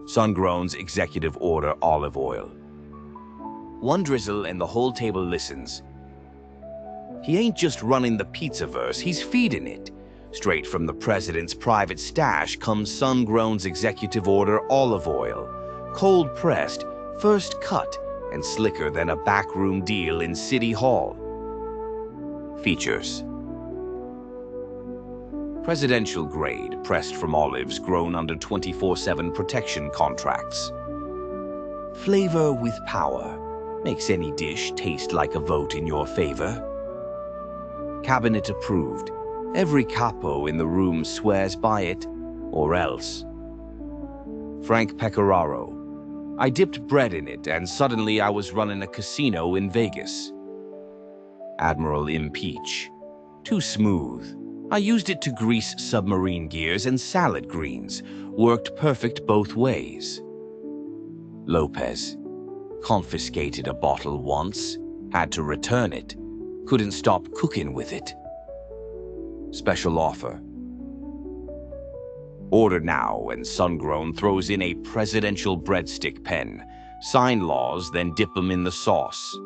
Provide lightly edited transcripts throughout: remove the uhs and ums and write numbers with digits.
Sungrown's executive order olive oil. One drizzle and the whole table listens. He ain't just running the pizzaverse, he's feeding it. Straight from the president's private stash comes Sungrown's executive order olive oil. Cold-pressed, first cut, and slicker than a backroom deal in City Hall. Features: presidential grade, pressed from olives grown under 24/7 protection contracts. Flavor with power, makes any dish taste like a vote in your favor. Cabinet approved, every capo in the room swears by it, or else. Frank Pecoraro, I dipped bread in it and suddenly I was running a casino in Vegas. Admiral Impeach, too smooth. I used it to grease submarine gears and salad greens. Worked perfect both ways. Lopez, confiscated a bottle once. Had to return it. Couldn't stop cooking with it. Special offer. Order now, and Sungrown throws in a presidential breadstick pen. Sign laws, then dip them in the sauce.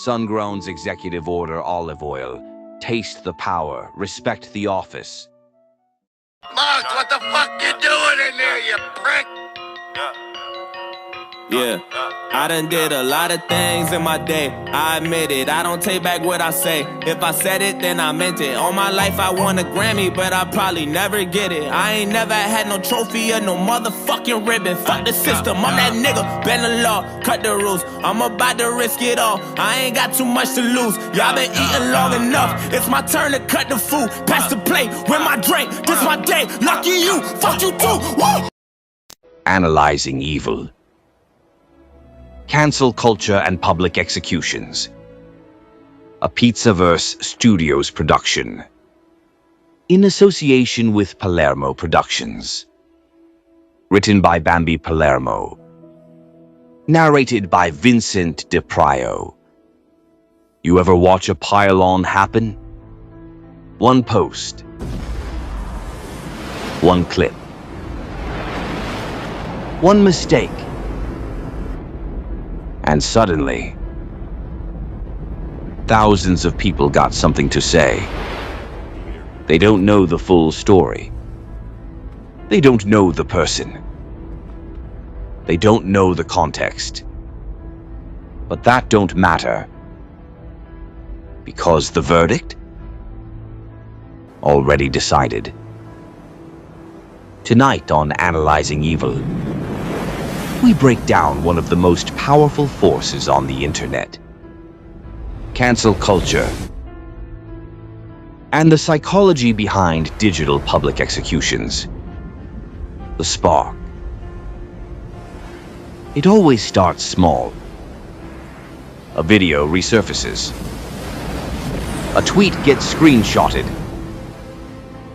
Sungrown's executive order olive oil. Taste the power, respect the office. Mark, what the fuck you doing in there, you prick? Yeah, I done did a lot of things in my day. I admit it, I don't take back what I say. If I said it, then I meant it. All my life I won a Grammy, but I probably never get it. I ain't never had no trophy or no motherfucking ribbon. Fuck the system, I'm that nigga, bend the law, cut the rules. I'm about to risk it all, I ain't got too much to lose. Y'all been eating long enough, it's my turn to cut the food. Pass the plate, with my drink, this my day. Lucky you, fuck you too, woo! Analyzing evil. Cancel culture and public executions. A Pizzaverse Studios production. In association with Palermo Productions. Written by Bambi Palermo. Narrated by Vincent DePrio. You ever watch a pile-on happen? One post. One clip. One mistake. And suddenly, thousands of people got something to say. They don't know the full story. They don't know the person. They don't know the context. But that don't matter. Because the verdict? Already decided. Tonight on Analyzing Evil, we break down one of the most powerful forces on the internet. Cancel culture. And the psychology behind digital public executions. The spark. It always starts small. A video resurfaces. A tweet gets screenshotted.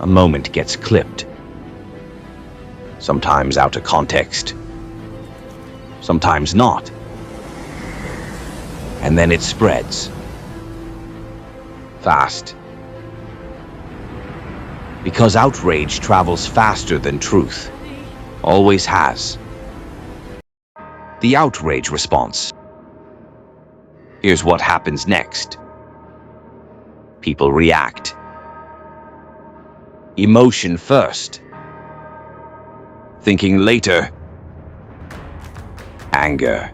A moment gets clipped. Sometimes out of context. Sometimes not. And then it spreads. Fast. Because outrage travels faster than truth. Always has. The outrage response. Here's what happens next. People react. Emotion first. Thinking later. Anger.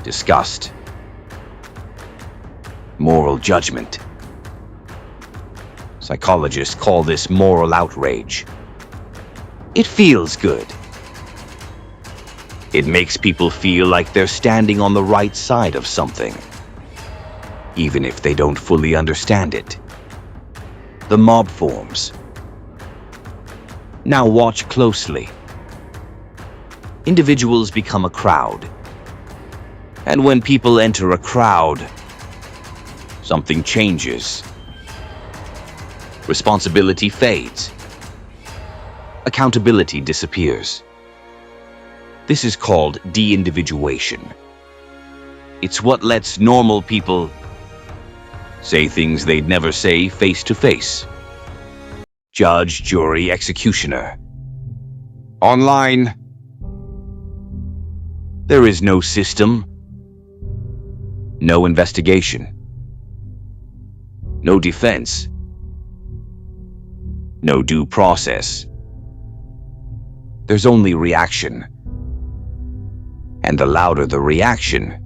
Disgust. Moral judgment. Psychologists call this moral outrage. It feels good. It makes people feel like they're standing on the right side of something, even if they don't fully understand it. The mob forms. Now watch closely. Individuals become a crowd. And when people enter a crowd, something changes. Responsibility fades. Accountability disappears. This is called de-individuation. It's what lets normal people say things they'd never say face to face. Judge, jury, executioner. Online, there is no system, no investigation, no defense, no due process. There's only reaction. And the louder the reaction,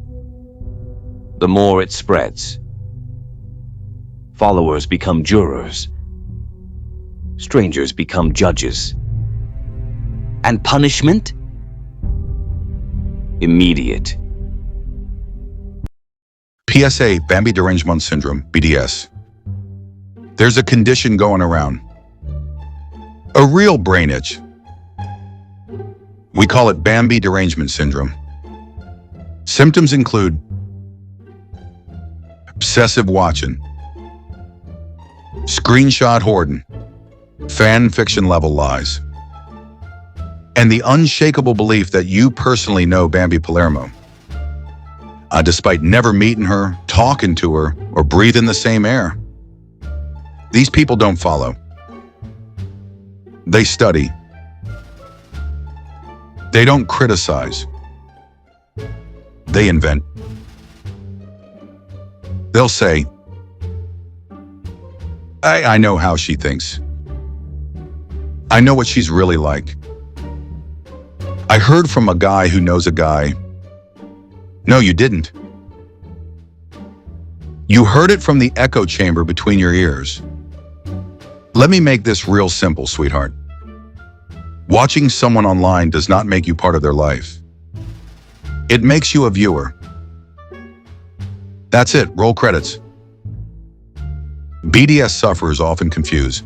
the more it spreads. Followers become jurors. Strangers become judges. And punishment? Immediate. PSA, Bambi Derangement Syndrome, BDS. There's a condition going around. A real brain itch. We call it Bambi Derangement Syndrome. Symptoms include obsessive watching, screenshot hoarding, fan fiction level lies, and the unshakable belief that you personally know Bambi Palermo, despite never meeting her, talking to her, or breathing the same air. These people don't follow. They study. They don't criticize. They invent. They'll say, I know how she thinks. I know what she's really like. I heard from a guy who knows a guy. No, you didn't. You heard it from the echo chamber between your ears. Let me make this real simple, sweetheart. Watching someone online does not make you part of their life. It makes you a viewer. That's it, roll credits. BDS sufferers often confuse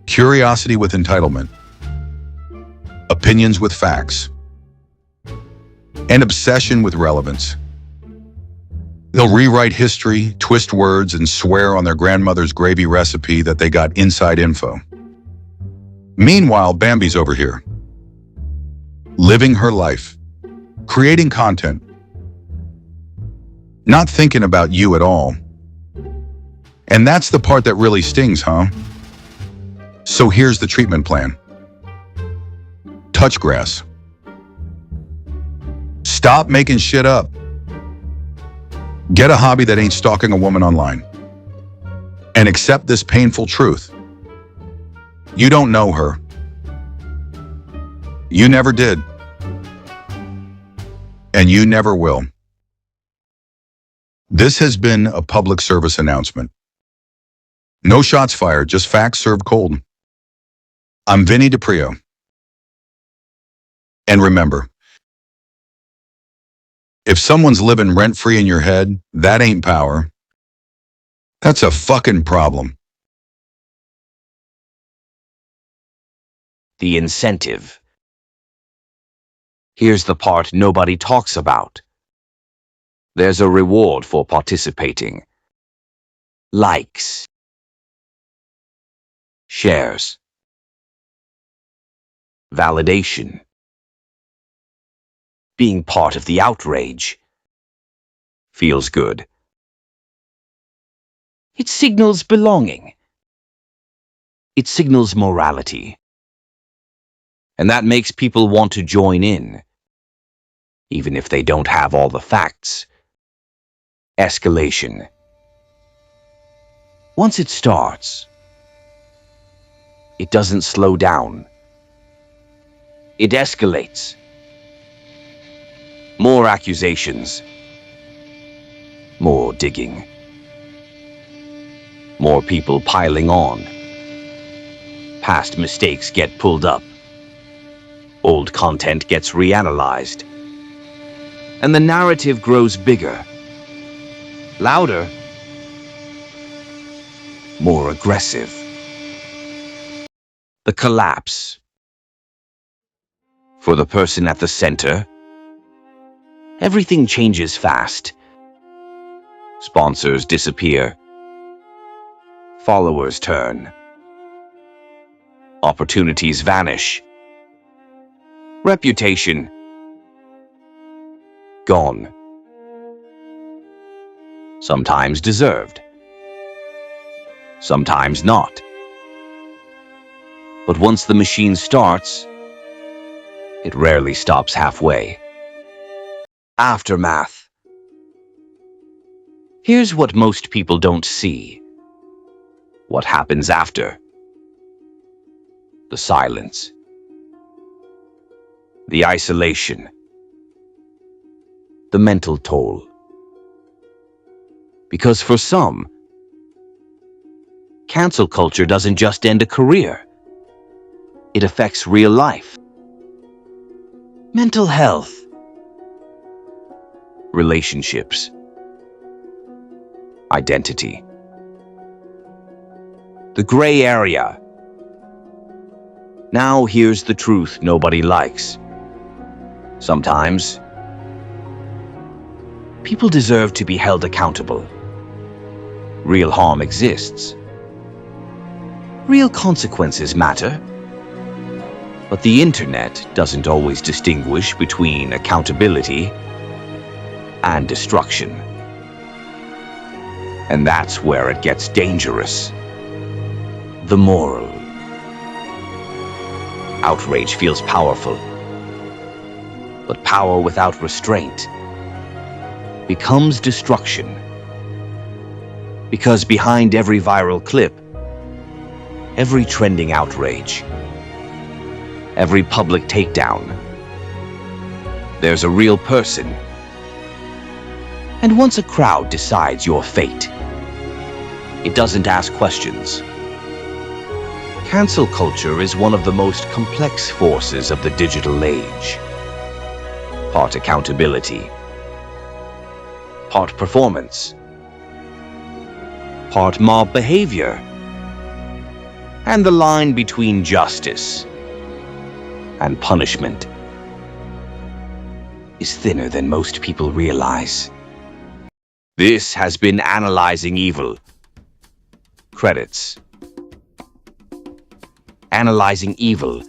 curiosity with entitlement, opinions with facts, and obsession with relevance. They'll rewrite history, twist words, and swear on their grandmother's gravy recipe that they got inside info. Meanwhile, Bambi's over here, living her life, creating content, not thinking about you at all. And that's the part that really stings, huh? So here's the treatment plan. Touch grass. Stop making shit up. Get a hobby that ain't stalking a woman online. And accept this painful truth. You don't know her. You never did. And you never will. This has been a public service announcement. No shots fired, just facts served cold. I'm Vinny DiPrio. And remember, if someone's living rent-free in your head, that ain't power. That's a fucking problem. The incentive. Here's the part nobody talks about. There's a reward for participating. Likes. Shares. Validation. Being part of the outrage. Feels good. It signals belonging. It signals morality. And that makes people want to join in, even if they don't have all the facts. Escalation. Once it starts, it doesn't slow down. It escalates. More accusations. More digging. More people piling on. Past mistakes get pulled up. Old content gets reanalyzed. And the narrative grows bigger. Louder. More aggressive. The collapse. For the person at the center, everything changes fast. Sponsors disappear. Followers turn. Opportunities vanish. Reputation gone. Sometimes deserved. Sometimes not. But once the machine starts, It rarely stops halfway. Aftermath. Here's what most people don't see. What happens after? The silence. The isolation. The mental toll. Because for some, cancel culture doesn't just end a career. It affects real life. Mental health. Relationships. Identity. The gray area. Now here's the truth nobody likes. Sometimes, people deserve to be held accountable. Real harm exists. Real consequences matter. But the internet doesn't always distinguish between accountability and destruction. And that's where it gets dangerous. The moral. Outrage feels powerful. But power without restraint becomes destruction. Because behind every viral clip, every trending outrage, every public takedown, there's a real person. And once a crowd decides your fate, it doesn't ask questions. Cancel culture is one of the most complex forces of the digital age. Part accountability, part performance, part mob behavior, and the line between justice and punishment is thinner than most people realize. This has been Analyzing Evil. Credits. Analyzing Evil,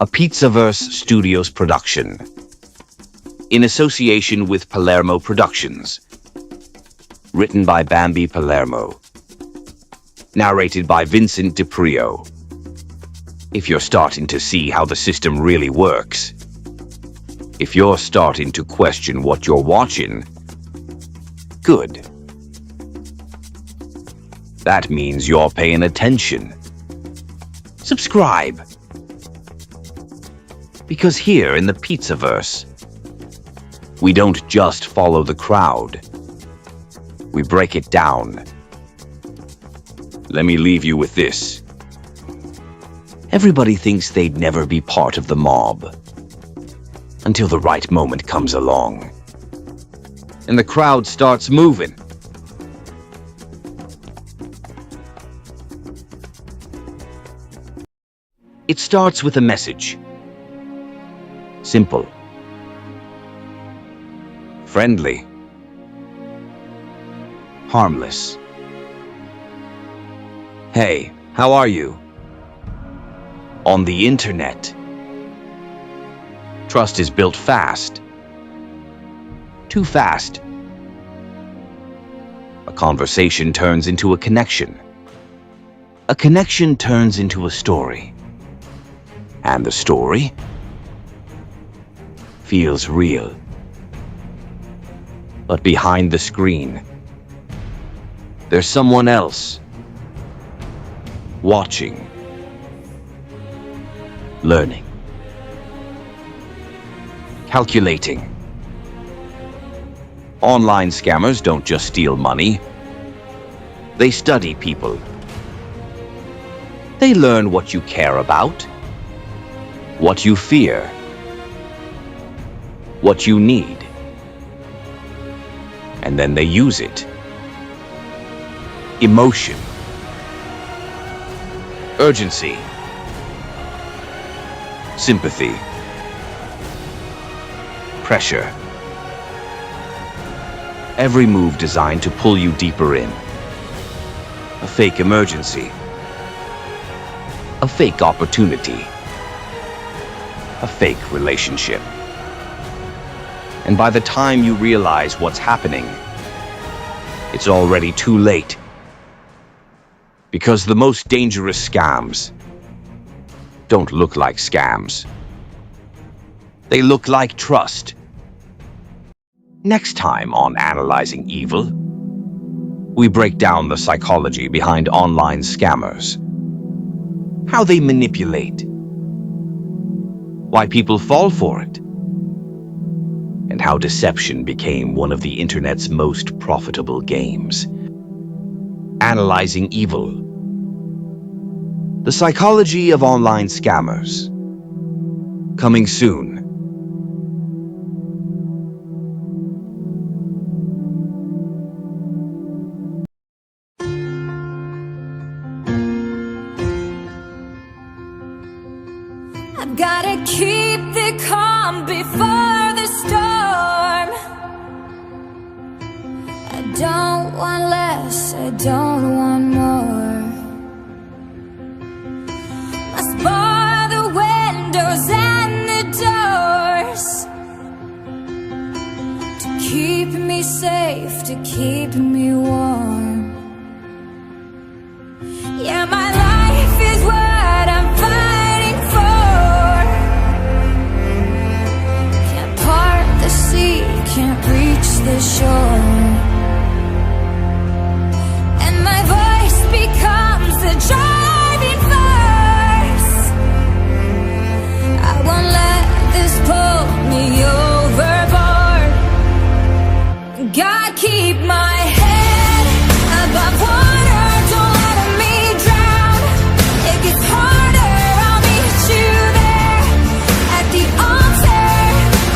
a Pizzaverse Studios production, in association with Palermo Productions. Written by Bambi Palermo. Narrated by Vincent DiPrio. If you're starting to see how the system really works, if you're starting to question what you're watching, good. That means you're paying attention. Subscribe. Because here in the Pizzaverse, we don't just follow the crowd. We break it down. Let me leave you with this. Everybody thinks they'd never be part of the mob until the right moment comes along and the crowd starts moving. It starts with a message. Simple. Friendly. Harmless. Hey, how are you? On the internet, trust is built fast. Too fast. A conversation turns into a connection. A connection turns into a story. And the story feels real. But behind the screen, there's someone else. Watching. Learning. Calculating. Online scammers don't just steal money. They study people. They learn what you care about, what you fear, what you need. And then they use it. Emotion. Urgency. Sympathy. Pressure. Every move designed to pull you deeper in. A fake emergency. A fake opportunity. A fake relationship. And by the time you realize what's happening, it's already too late. Because the most dangerous scams don't look like scams. They look like trust. Next time on Analyzing Evil, we break down the psychology behind online scammers, how they manipulate, why people fall for it, and how deception became one of the internet's most profitable games. Analyzing Evil. The psychology of online scammers. Coming soon. I've gotta keep the calm before the storm. I don't want less, I don't want more. Must bar the windows and the doors to keep me safe, to keep me warm. Yeah, my life is what I'm fighting for. Can't part the sea, can't reach the shore. And my voice becomes the driving force. I won't let this pull me overboard. God, keep my head above water, don't let me drown. It gets harder, I'll meet you there at the altar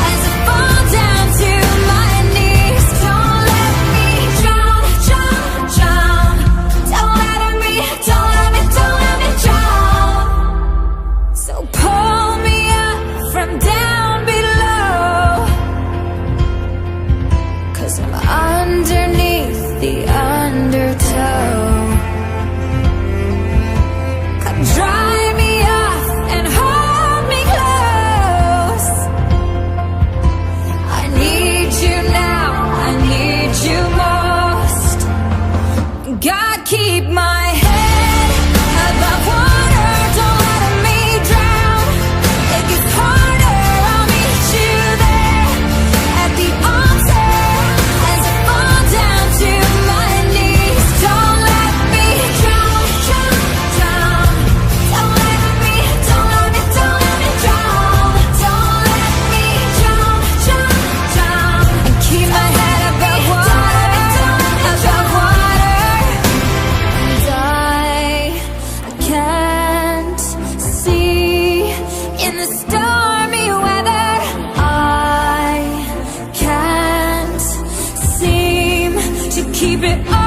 as I fall down to my knees. Don't let me drown, drown, drown. Don't let me drown. So pull me up from down below, 'cause I'm underneath the undertow. Come dry me off and hold me close. I need you now, I need you most. God, keep my head above water, don't let me drown. It gets harder, I'll meet you there at the altar as I fall down to my knees. Don't let me drown, drown, drown. Don't let me drown. Don't let me drown, drown, drown. And keep my head above water, above water. And I can't see in the stormy weather. I can't seem to keep it all